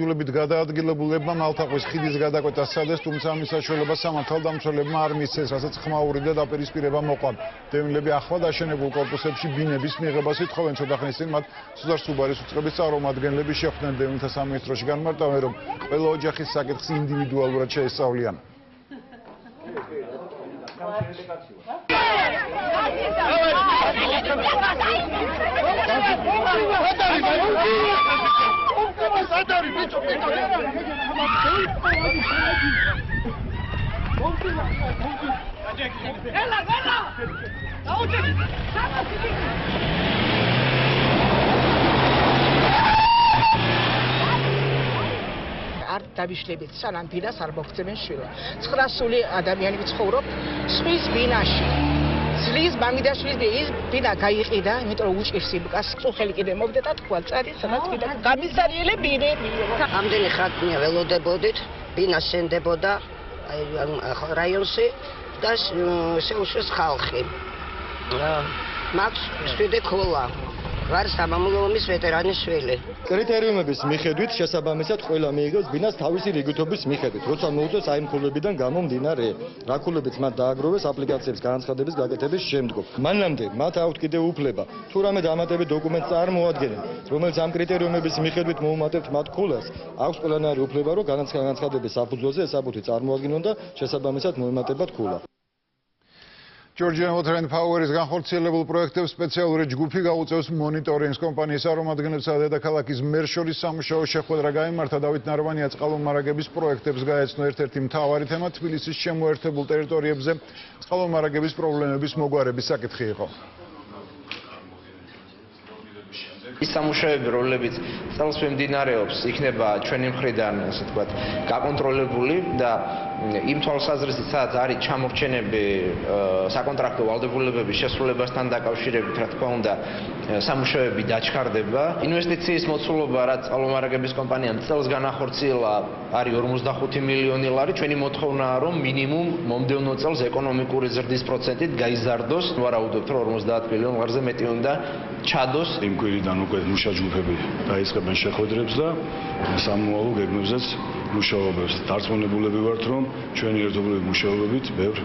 იძულებით გადაადგილებულებმა მალთაყვის ხიდის გადაკვეთას სცადეს, თუმცა ამის საშუალებას სამართალდამცველებმა არ მისცეს, რასაც ხმაური და დაპირისპირება მოყვა. დევნილები ახლად აშენებულ კორპუსებში ბინების მიღებას ითხოვენ. ცოტა ხნის წინ მათ სუზარ სუბარის უწყების წარმომადგენლები შეხვდნენ დევნილთა სამინისტროში. განმარტავენ, რომ ყველა ოჯახის საკითხს ინდივიდუალურად შეესწავლიან. არ დავიშლებით სანამ ბინას არ მოგწევენ შვილო. 900 ადამიანი ცხოვრობ სხვის ბინაში. ზლის მამიდაშვილის ის ბინა გაიყიდა, იმიტომ რომ უჭირს იმკას, წუხელი კიდე მოვიდა და თქვა წარი, სადაც კიდე გამისარიელე ბინები. ამდენი ხანია ველოდებოდით, ბინა შენდებოდა რაიონში და შეუშვეს ხალხი. მაქვს 7 ქულა. ვარ სამამულოების ვეტერანის შვილი. კრიტერიუმების მიხედვით შესაბამისად ყველა მიიღებს ბინას თავისი რიგითობის მიხედვით, როცა მოუწევს აი მხოლობიდან გამომდინარე, რა ქულებიც მათ დააგროვეს აპლიკაციების განცხადების გაკეთების შემდგომ. მანამდე მათ აქვთ კიდევ უფლება, თუ რამე დამატებით დოკუმენტს წარმოადგენენ, რომელიც ამ კრიტერიუმების მიხედვით მოუმატებთ მათ ქულას, აქვს ყველანაირი უფლება, რომ განცხადების საფუძველზე ესაბუთი წარმოადგენონ და შესაბამისად მოემატებათ ქულა. Georgian Water and Power-ის განხორციელებულ პროექტებს სპეციალური ჯგუფი გაუწევს მონიტორინგს. კომპანიის წარმომადგენლებსა და დედაქალაქის მერს შორის სამუშაო შეხვედრა გაიმართა. დავით ნარვანია წყალმომარაგების პროექტებს გაეცნო. ერთ-ერთი მთავარი თემა თბილისის შემოერთებულ ტერიტორიებზე წყალმომარაგების პრობლემების მოგვარების საკითხი იყო. ის სამუშაოები, რომლებიც წელს მიმდინარეობს, იქნება ჩვენი მხრიდან, ასე ვთქვათ, გაკონტროლებული და იმ თვალსაზრისით, სადაც არის ჩამორჩენები საკონტრაქტო ვალდებულებების შესრულებასთან დაკავშირებით, რა თქმა უნდა, სამუშაოები დაჩქარდება. ინვესტიციის მოცულობა, რაც წყალმომარაგების კომპანიამ წელს განახორციელა, არის 45 მილიონი ლარი. ჩვენი მოთხოვნაა, რომ მინიმუმ მომდევნო წელს ეკონომიკური ზრდის პროცენტით გაიზარდოს. ვარაუდობთ, რომ 50 მილიონ ლარზე მეტი უნდა ჩადოს. იმ კვირიდან უკვე მუშა ჯგუფები დაიწყებენ შეხვედრებს და სამოვალო გეგმებზეც მუშაობებს. დარწმუნებულები ვართ, რომ ჩვენი ერთობლივი მუშაობებით ბევრ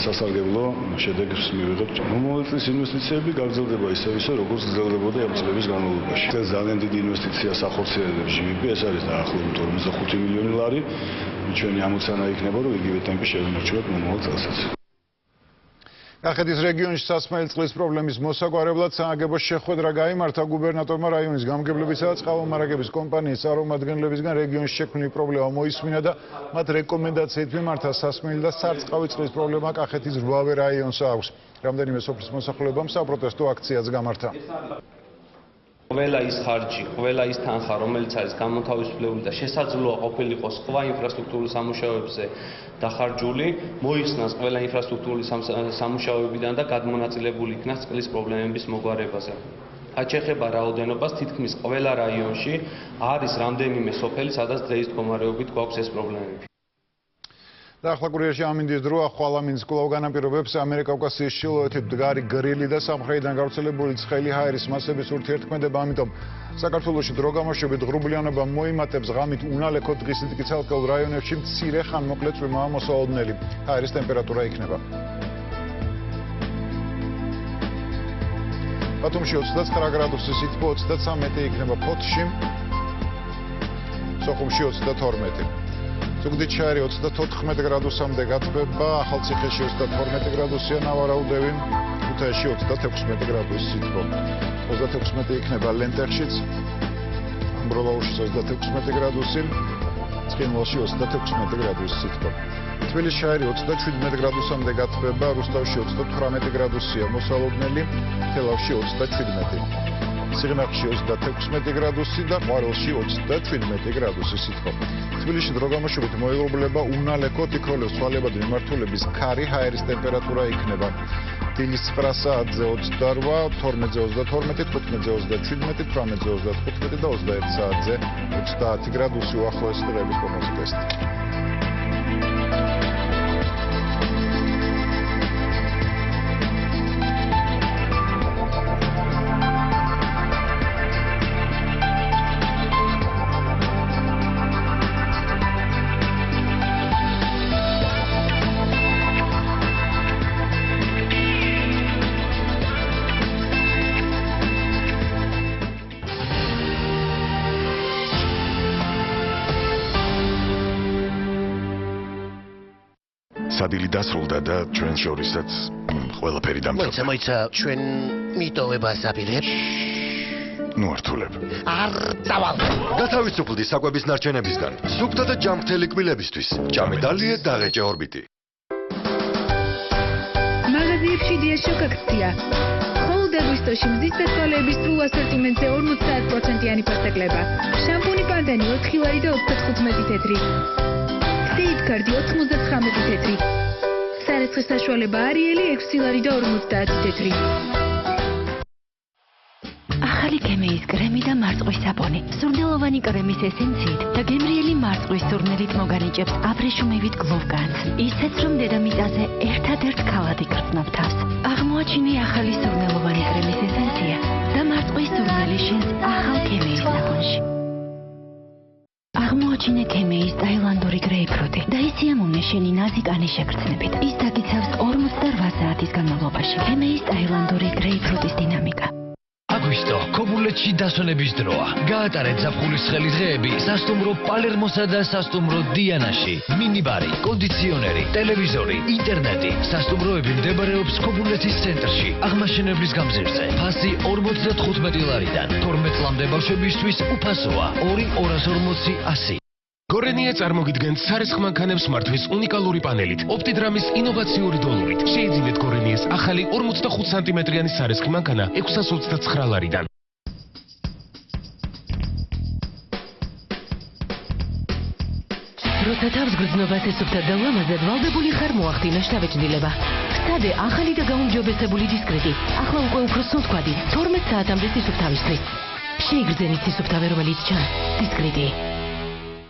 სასარგებლო შედეგს მივიღებთ. მომავალ წლის ინვესტიციები გაგრძელდება ისე, როგორც გრძელდებოდა ამ წლების განმავლობაში. ეს ძალიან დიდი ინვესტიციას ახორციელებს GVP, ეს არის დაახლოებით 45 მილიონი ლარი. ჩვენი ამოცანა იქნება, რომ იგივე ტემპი შევინარჩუნოთ მომავალ წელსაც. კახეთის რეგიონში სასმელი წყლის პრობლემის მოსაგვარებლად სააგებო შეხვედრა გაიმართა. გუბერნატორმა რაიონის გამგებლებისა და წყალმომარაგების კომპანიის წარმომადგენლებისგან რეგიონში შექმნილი პრობლემა მოისმინა და მათ რეკომენდაციით მიმართა. სასმელი და სარწყავი წყლის პრობლემა კახეთის 8-ვე რაიონს აქვს. რამდენიმე სოფლის მოსახლეობამ საპროტესტო აქციაც გამართა. ყველა ის ხარჯი, ყველა ის თანხა, რომელიც არის გამოთავისუფლებული და შესაძლოა ყოფილიყო სხვა ინფრასტრუქტურულ სამუშაოებზე დახარჯული, მოიხსნას ყველა ინფრასტრუქტურული სამუშაოებიდან და გადმონაწილებული იქნას წყლის პრობლემების მოგვარებაზე. რაც ეხება რაოდენობას, თითქმის ყველა რაიონში არის რამდენიმე სოფელი, სადაც დღეის მდგომარეობით გვაქვს ეს პრობლემები. Dakhla Kurierში ამინდის დროა ხვალ ამინდის კვლავ განაპირობებს ამერიკა-კავკასიის ჩრდილოეთით მდგარი გრილი და სამხრეთიდან გავრცელებული ცხელი ჰაერის მასების ურთიერთქმედება, ამიტომ საქართველოში დრო გამოშვებით ღრუბლიანობა მოიმატებს, ღამით უნალექო დღისით კი ცალკეულ რაიონებში მცირე ხანმოკლე წვიმაა მოსალოდნელი. ჰაერის ტემპერატურა იქნება ბათუმში 29 გრადუსი, სითბო 33 იქნება, ფოთში, სოხუმში 32. ზუგდიდში 34 გრადუსამდე გათბება, ახალციხეში 32 გრადუსია ნავარაუდევი, ქუთაისში 36 გრადუსი სითბო. 36 იქნება ლენტეხშიც, ამბროლაურში 36 გრადუსი, ცხინვალში 36 გრადუსი სითბო. თბილისში 37 გრადუსამდე გათბება, რუსთავში 38 გრადუსია მოსალოდნელი, თელავში 37. სიღნაღში 36 გრადუსი და ყვარელში 37 გრადუსი სითბო. თბილისში დრო გამოშვებით მოიღრუბლება უნალექო თითქოს ცვალებადი მიმართულების ქარი ჰაერის ტემპერატურა იქნება. დილის 9 საათზე 28, 12-ზე 32, 15-ზე 27, 18-ზე 35 და 21 საათზე 30 გრადუსი უახლოეს დღეების პროგნოზით. სადილი დასრულდა და ჩვენ შორისაც ყველაფერი დამთავრდა. მოიცა ჩვენ მიტოვებას აპირებ. ნუ ართულებ. არ დავალ. გათავისუფლდი საკვების ნარჩენებისგან. სუფთა და ჯამრთელი კბილებისთვის. ჭამედალიე დაღეჭე ორბიტი. მაღაზიებში დიაშოკ აქცია. მხოლოდ აგვისტოში მზის და თვალეების სრულ ასორტიმენტზე 50%-იანი ფასეკლება. შამპუნი პანდანი 4 ლარი და 35 თეთრი. სეიფგარდი 99 თეთრი. სარეცხის საშუალება არიელი 6 ლარი და 50 თეთრი. ახალი კემეის კრემი და მარწყვის საპონი. სურნელოვანი კრემის ესენციით და გემრიელი მარწყვის სურნელით მოგანიჭებს აბრეშუმებით გლოვგანს. ისეც რომ დედამიწაზე ერთადერთ ქალად იკრძნობს თავს. აღმოაჩინე ახალი სურნელოვანი კრემის ესენცია და მარწყვის სურნელი შენს ახალ კემეის საპონში. აღმოაჩინე კემეის ტაილანდური გრეიპფრუტი და ისიამოვნე შენი ნაზი კანის შეგრძნებით. ის დაგიცავს 48 საათის განმავლობაში. კემეის ტაილანდური გრეიპფრუტის დინამიკა. აგვისტო, ქობულეთში დასვენების დროა. გაატარეთ ზაფხულის ცხელი დღეები სასტუმრო პალერმოსა და სასტუმრო დიანაში. მინიბარი, კონდიციონერი, ტელევიზორი, ინტერნეტი. სასტუმროები მდებარეობს ქობულეთის ცენტრში, აღმაშენებლის გამზირზე. ფასი 45 ლარიდან. 12 წლამდე ბავშვებისთვის უფასოა 2,240-100. გორენია წარმოგიდგენთ სარესხ მანქანებს მართვის უნიკალური პანელით, ოპტიდრამის ინოვაციური დოლურით. შეიძინეთ გორენიას ახალი 45 სანტიმეტრიანი სარესხი მანქანა 629 ლარიდან. როცა თავს გრძნობას ესუფთა და ლამაზად ვალდებული ხარ მოახდინა შთაბეჭდილება. ხსადე ახალი და გაუმჯობესებული დისკრეტი. ახლა უკვე უფრო სუნთქვადი 12 საათამდე სისუფთავისთვის. შეიგრძენით სისუფთავე, რომელიც ჩანს. დისკრეტი.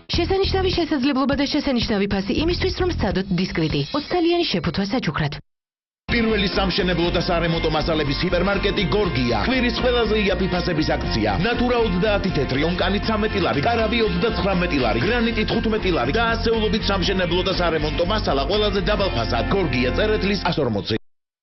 შესანიშნავი შესაძლებლობა და შესანიშნავი ფასი იმისთვის, რომ სცადოთ დისკრეტი. 20 წელიანი შეფუთვა საჩუქრად. პირველი სამშენებლო და სარემონტო მასალების ჰიპერმარკეტი გორგია. კვირის ყველაზე იაფი ფასების აქცია. ნატურა 30 თეთრი, ონკანი 13 ლარი, კარავი 39 ლარი, გრანიტი 15 ლარი და ასეულობით სამშენებლო და სარემონტო მასალა ყველაზე დაბალ ფასად. გორგია წერეთლის 140.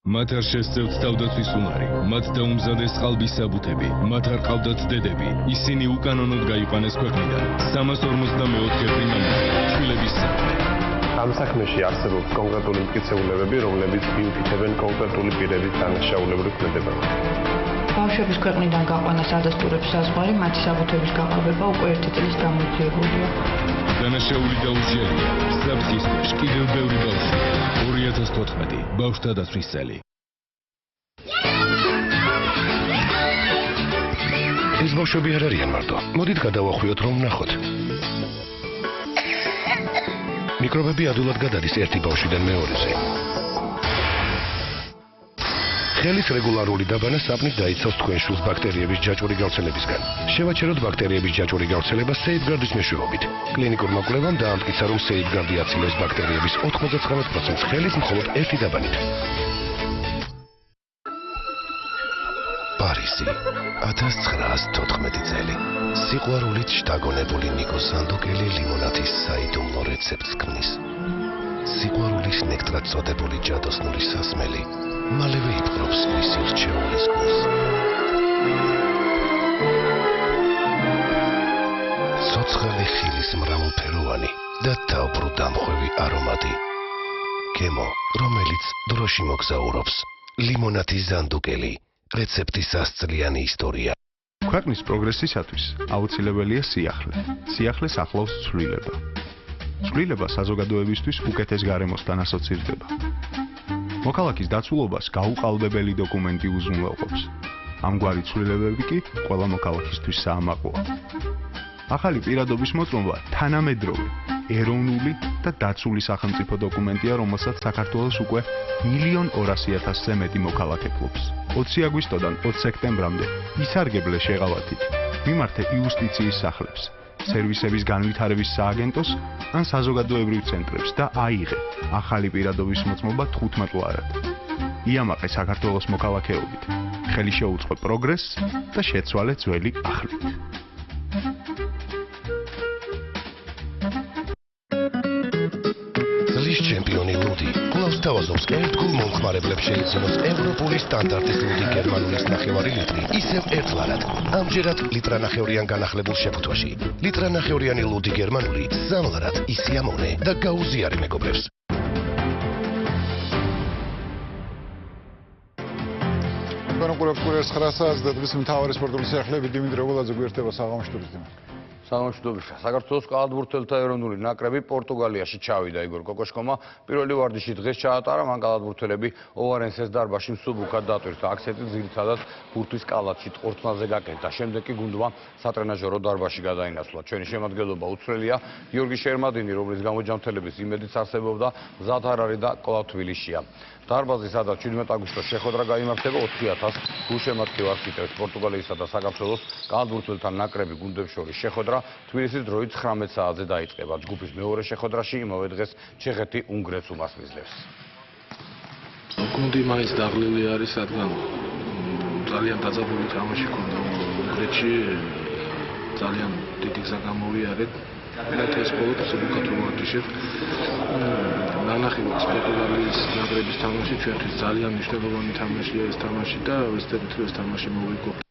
მათ არ შესწევთ თავდაცვის უნარი, მათ დაუმზადეს ყალბის საბუთები, მათ არ ყავდათ დედები, ისინი უკანონოდ გაიყვანეს ქვეყნიდან. 344 პრიმამი, შვილების საქმე. ამ საქმეში არსებობს კონკრეტული მტკიცებულებები, რომლებიც მიუთითებენ კონკრეტული პირების დანაშაულებრივ ქმედებებს. ბავშვების ქვეყნიდან გაყვანას ადასტურებს საზღვარი, მათი საბუთების გაყალბება უკვე 1 წლის გამოძიებულია. დანაშაული დაუჯერია, საფრთხის ქვეშ კიდევ ბევრი ბავშვი. 2014 ბავშვთა დაცვის წელი. ეს ბავშვები არ არიან მარტო. მოდით გადავახვიოთ რომ ვნახოთ. მიკრობები ადვილად გადადის ერთი ბავშვიდან მეორეზე. ხელით რეგულარული დაბანა საპნით დაიცავს თქვენ შვილს ბაქტერიების ჯაჭვური გავრცელებისგან. შევაჩეროთ ბაქტერიების ჯაჭვური გავრცელება სეიფგარდის მეშვეობით. კლინიკურმა კვლევამ დაამტკიცა, რომ სეიფგარდი აცილებს ბაქტერიების 99%-ს ხელით მხოლოდ ერთი დაბანით. პარიზი, 1914 წელი. სიყვარულით შთაგონებული ნიკო სანდოკელი ლიმონათის საიდუმლო რეცეპტს ქმნის. სიყვარულის ნექტრად წოდებული ჯადოსნური სასმელი მალევე იპყრობს მისი რჩეულის გულს. ცოცხალი ხილის მრავალფეროვანი და თავბრუ დამხვევი არომატი. გემო, რომელიც დროში მოგზაურობს. ლიმონათის ზანდუკელი. რეცეპტის 100-წლიანი ისტორია. ქვეყნის პროგრესისათვის აუცილებელია სიახლე. სიახლეს ახლავს ცვლილება. ცვლილება საზოგადოებისთვის უკეთეს გარემოსთან ასოცირდება. მოქალაქის დაცულობას გაუყალბებელი დოკუმენტი უზრუნველყოფს. ამგვარი ცვლილებები კი ყველა მოქალაქისთვის საამაყოა. ახალი პირადობის მოწმობა თანამედროვე, ეროვნული და დაცული სახელმწიფო დოკუმენტია, რომელსაც საქართველოს უკვე 1,200,000-ზე მეტი მოქალაქე ფლობს. 20 აგვისტოდან 20 სექტემბრამდე ისარგებლე შეღავათით მიმართე იუსტიციის სახლებს, სერვისების განვითარების სააგენტოს ან საზოგადოებრივ ცენტრებს და აიღე ახალი პირადობის მოწმობა 15 ლარად. იამაყე საქართველოს მოქალაქეობით, ხელი შეუწყო პროგრესს და შეცვალე ძველი ახლით. წლის ჩემპიონი ლუდი კვლავ თავაზობს ერთგულ მომხმარებლებს შეეძინოს ევროპული სტანდარტის ლუდი გერმანულის ნახევარი ლიტრი ისევ 1 ლარად. ამჯერად ლიტრანახევრიან განახლებულ შეფუთვაში. ლიტრანახევრიანი ლუდი გერმანული 3 ლარად ისიამოვნე და გაუზიარე მეგობრებს. თქვენ უყურებთ კურიერს 9 საათს და დღის მთავარი სპორტული სიახლეები დიმიტრი როგოლაძე გვერდება საღამოშტურის დიმიტრი. სამშვიდობისა. საქართველოს კალათბურთელთა ეროვნული ნაკრები პორტუგალიაში ჩავიდა. იგორ კოკოშკომა პირველი ვარჯიში დღეს ჩაატარა, მან კალათბურთელები ოვარენსეს დარბაზში მსუბუქად დატვირთა. აქცენტი ძირითადად ბურთის კალათში ტყორცნაზე გაკეთდა. შემდეგ კი გუნდმა სატრენაჟერო დარბაზში გადაინაცვლა. ჩვენი შემადგენლობა უცვლელია. გიორგი შერმადინი, რომლის გამოჯანმრთელების იმედიც არსებობდა, მზად არ არის და კვლავ თბილისშია. დარბაზი, სადაც 17 აგვისტოს შეხვედრა გაიმართება, 4000 გულშემატკივარს იტევს. პორტუგალიისა და საქართველოს კალათბურთელთა ნაკრები გუნდებს შორის შეხვედრა თბილისის დროით 19 საათზე დაიწყება. ჯგუფის მეორე შეხვედრაში იმავე დღეს ჩეხეთი უნგრეთს უმასპინძლებს. გუნდი მაინც დაღლილი არის, რადგან ძალიან დაძაბული თამაში ჰქონდა უნგრეთში, ძალიან დიდი გზა გამოვიარეთ. მე ეს ყოველთვის უკეთ ვარჯიშებ. ნანახი პორტუგალიის ნაკრების თამაში ჩვენთვის ძალიან მნიშვნელოვანი თამაშია ეს თამაში და ვეცდებით რომ ეს თამაში მოვიგოთ.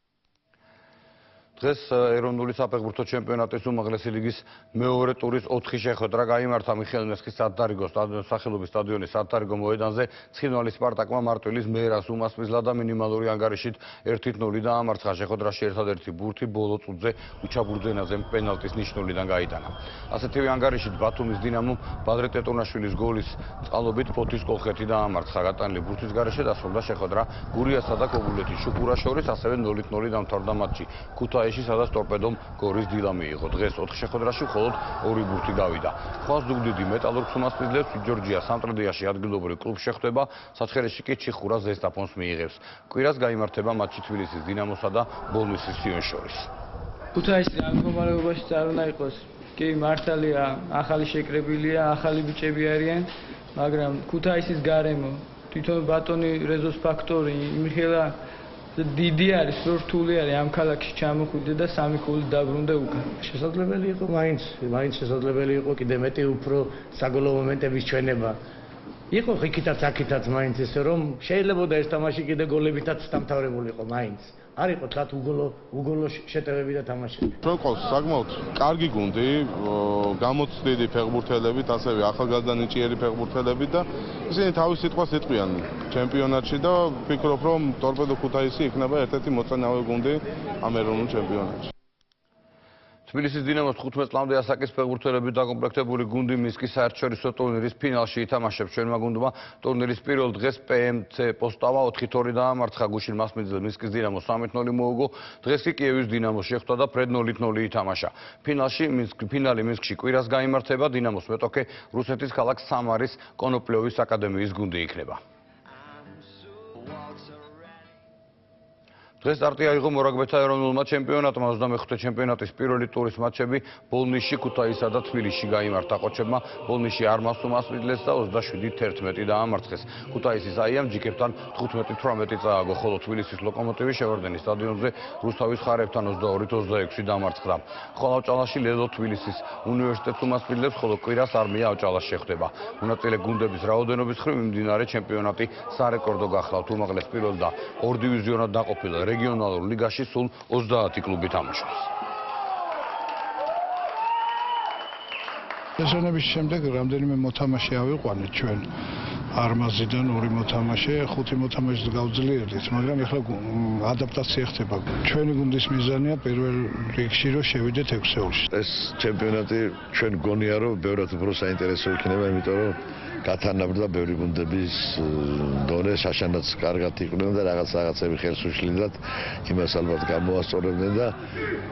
დღეს ეროვნული საფეხბურთო ჩემპიონატის უმაღლესი ლიგის მეორე ტურის 4 შეხვედრა გაიმართა მიხეილ მესხის სადარიგო სახელობის სტადიონის სადარიგო მოედანზე. ცხინვალის სპარტაკმა მარტვილის მერას უმასპინძლა და მინიმალური ანგარიშით 1-0 დაამარცხა. შეხვედრაში ერთადერთი ბურთი ბოლო წუთზე უჩაბურდენაზე პენალტის ნიშნულიდან გაიტანა. ასეთივე ანგარიშით ბათუმის დინამომ ბადრე ტეტუნაშვილის გოლის წყალობით ფოთის კოლხეთი დაამარცხა. გატანილი ბურთის გარეშე დასრულდა შეხვედრა გურიასა და კობულეთის შუქურას შორის, ასევე 0-0 დამთავრდა მატჩი ქუთაისში, სადაც ტორპედომ გორის დილა მიიღო. დღეს 4 შეხვედრაში მხოლოდ 2 ბურთი გავიდა. ხვალს ზუგდიდი მეტალურგს უმასპინძლებს, ჯორჯია სამტრედიაში ადგილობრივ კლუბს შეხვდება, საცხერეში კი ჩიხურა ზესტაფონს მიიღებს. კვირას გაიმართება მატჩი თბილისის დინამოსა და ბოლნისის სიონს შორის. ქუთაისი ამ მდგომარეობაში არ უნდა იყოს. კი, მართალია, ახალი შეკრებილია, ახალი ბიჭები არიან, მაგრამ ქუთაისის გარემო, თვითონ ბატონი რეზოს ფაქტორი, მიხელა დიდი არის, რთული არის ამ ქალაქში ჩამოხვიდე და 3 გოლი დაბრუნდა უკან. შესაძლებელი იყო მაინც შესაძლებელი იყო კიდე მეტი უფრო საგოლო მომენტების ჩვენება. იყო ხიქითაც აქითაც მაინც ესე რომ შეიძლება და ეს თამაში კიდე გოლებითაც დამთავრებულიყო მაინც. არ იყო თქვათ უგოლო შეტევები და თამაშები. ჩვენ ყავს საკმაოდ კარგი გუნდი, გამოცდილი ფეხბურთელებით, ასევე ახალგაზრდა ნიჭიერი ფეხბურთელებით და ისინი თავის სიტყვას იტყვიან ჩემპიონატში და ვფიქრობ, რომ ტორპედო ქუთაისი იქნება ერთ-ერთი მოწინავე გუნდი ამ ეროვნულ ჩემპიონატში. თბილისის დინამოს 15 წლამდე ასაკის ფეხბურთელებით დაკომპლექტებული გუნდი მინსკის საერთაშორისო ტურნირის ფინალში ითამაშებს. ჩვენმა გუნდმა ტურნირის პირველ დღეს PMC პოსტავა 4-2 დაამარცხა. გუშინ მასპინძელ მინსკის დინამოს 3-0 მოუგო. დღეს კი კიევის დინამოს შეხვდა და ფრედ 0-0 ითამაშა. ფინალი მინსკში კვირას გაიმართება. დინამოს მეტოქე რუსეთის ქალაქ სამარის კონოპლიოვის აკადემიის გუნდი იქნება. დღეს სტარტი აიღო მორაგბეთა ეროვნულმა ჩემპიონატმა. 25 ჩემპიონატის პირველი ტურის მატჩები ბოლნისში, ქუთაისსა და თბილისში გაიმართა. ყოჩებმა ბოლნისში არმას უმასპინძლეს და 27-11 დაამარცხეს. ქუთაისის აიამ ჯიქებთან 15-18 წააგო, ხოლო თბილისის ლოკომოტივი შევარდენის სტადიონზე რუსთავის ხარებთან 22-26 დამარცხდა. ხოლავჭალაში ლელო თბილისის უნივერსიტეტს უმასპინძლებს, ხოლო კვირას არმია ავჭალას შეხვდება. მონაწილე გუნდების რაოდენობის მხრივ მიმდინარე ჩემპიონატი სარეკორდო გახლავთ. უმაღლეს პირველ და 2 დივიზიონად დაყოფილ რეგიონალურ ლიგაში სულ 30 კლუბი თამაშობს. ესენების შემდეგ რამდენიმე მოთამაშე ავიყვანეთ ჩვენ არმაზიდან 2 მოთამაშე, 5 მოთამაშეს გავძლიერდით, მაგრამ ეხლა ადაპტაცია ხდება. ჩვენი გუნდის მიზანია პირველ რიგში რომ შევიდეთ 6-ში. ეს ჩემპიონატი ჩვენ გონია რომ ბევრად უფრო საინტერესო იქნება, იმიტომ რომ გათანაბრდა ბევრი გუნდების დონე, შაშანაც კარგად იყვნენ და რაღაცები ხელს უშლიდათ, იმას ალბათ გამოასწორებდნენ და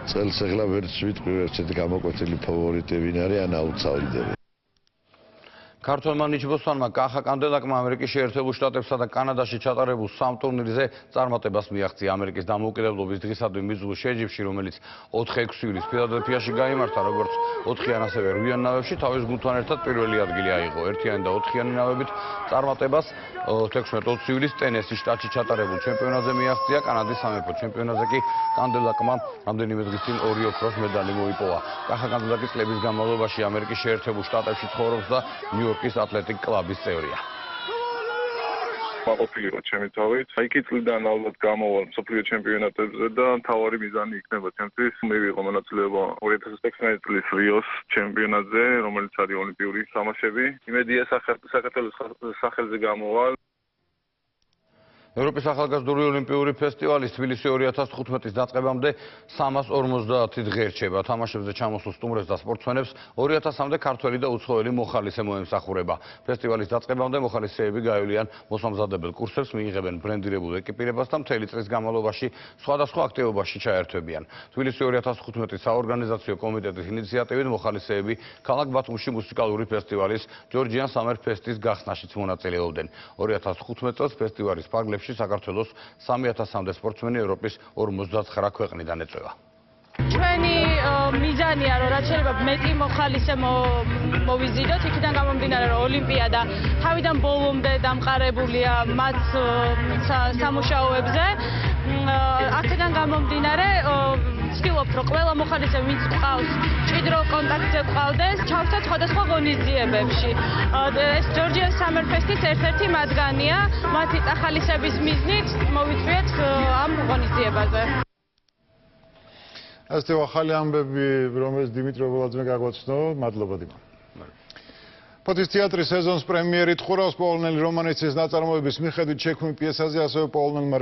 წელს ახლა ვერც ვიტყვი ერთ-ერთი გამოკვეთილი ფავორიტი ვინ არის ან აუტსაიდერი. ქართველმა ნიჩბოსთანმა კახა კანდელაკმა ამერიკის შეერთებულ შტატებსა და კანადაში ჩატარებულ 3 ტურნირზე წარმატებას მიაღწია. ამერიკის დამოუკიდებლობის დღისადმი მიზულ შეჯიბში, რომელიც 4-6 ივლის ფილადელფიაში გაიმართა, როგორც 4-იან ასევე 8-იან ნავებში, თავის გუნდთან ერთად პირველი ადგილი აიღო. 1-იანი და 4-იანი ნავებით წარმატებას 16-20 ივლის ტენესის შტატში ჩატარებულ ჩემპიონატზე მიაღწია. კანადის სამეფო ჩემპიონატზე კი კანდელაკმა რამდენიმე დღის წინ 2 ოქროს медаლი მოიპოვა. კახა კანდელაკი წლების განმავლობაში ამერიკის შეერთებულ შტატებში ცხოვრობს და ნიუ-იორკის ატლეტიკ კლუბის წევრია. მაყოფილიყო ჩემი თავით. აი კი წლიდან ალბათ გამოვალ მსოფლიო ჩემპიონატებზე და მთავარი მიზანი იქნება ჩემთვის მივიღო მონაწილეობა 2016 წლის რიოს ჩემპიონატზე, რომელიც არის ოლიმპიური თამაშები. იმედია საქართველოს სახელზე გამოვალ. ევროპის ახალგაზრდული ოლიმპიური ფესტივალის თბილისი 2015-ის დაწყებამდე 350 დღე რჩება. თამაშებზე ჩამოსულ სტუმრებს და სპორტსმენებს 2000-მდე ქართველი და უცხოელი მოხალისე მოემსახურება. ფესტივალის დაწყებამდე მოხალისეები გაივლიან მოსამზადებელ კურსებს, მიიღებენ ბრენდირებულ ეკიპირებას და მთელი წლის განმავლობაში სხვადასხვა აქტივობაში ჩაერთვებიან. თბილისი 2015-ის საორგანიზაციო კომიტეტის ინიციატივით მოხალისეები ქალაქ ბათუმში მუსიკალური ფესტივალის Georgian Summer Fest-ის გახსნაშიც მონაწილეობდნენ. 2015 წელს ფესტივალის ფარგლებში საქართველოს 3000-მდე სპორტსმენი ევროპის 59 ქვეყნიდან ეწევა. ჩვენი მიზანია რომ რაც შეიძლება მეტი მოხალისე მოვიზიდოთ, იქიდან გამომდინარე რომ ოლიმპიადა თავიდან ბოლომდე დამყარებულია მათ სამუშაოებზე. აქედან გამომდინარე ვცდილობთ რომ ყველა მოხალისე ვინც ყავს ჭიდრო კონტაქტზე ყავდეს, ჩავსდეთ სხვადასხვა ღონისძიებებში. ეს Georgian Summer Fest-ის ერთ-ერთი მათგანია. მათი წახალისების მიზნით მოვიწვიეთ ამ ღონისძიებაზე. ასე ახალი ამბები, რომელიც დიმიტრი ობოლაძემ გაგვაცნო, მადლობა დიმო. ფოთის თეატრის სეზონის პრემიერით ხურავს პოლონელი რომანიცის ნაწარმოების მიხედვით შექმნილ პიესაზე ასევე პოლონელმა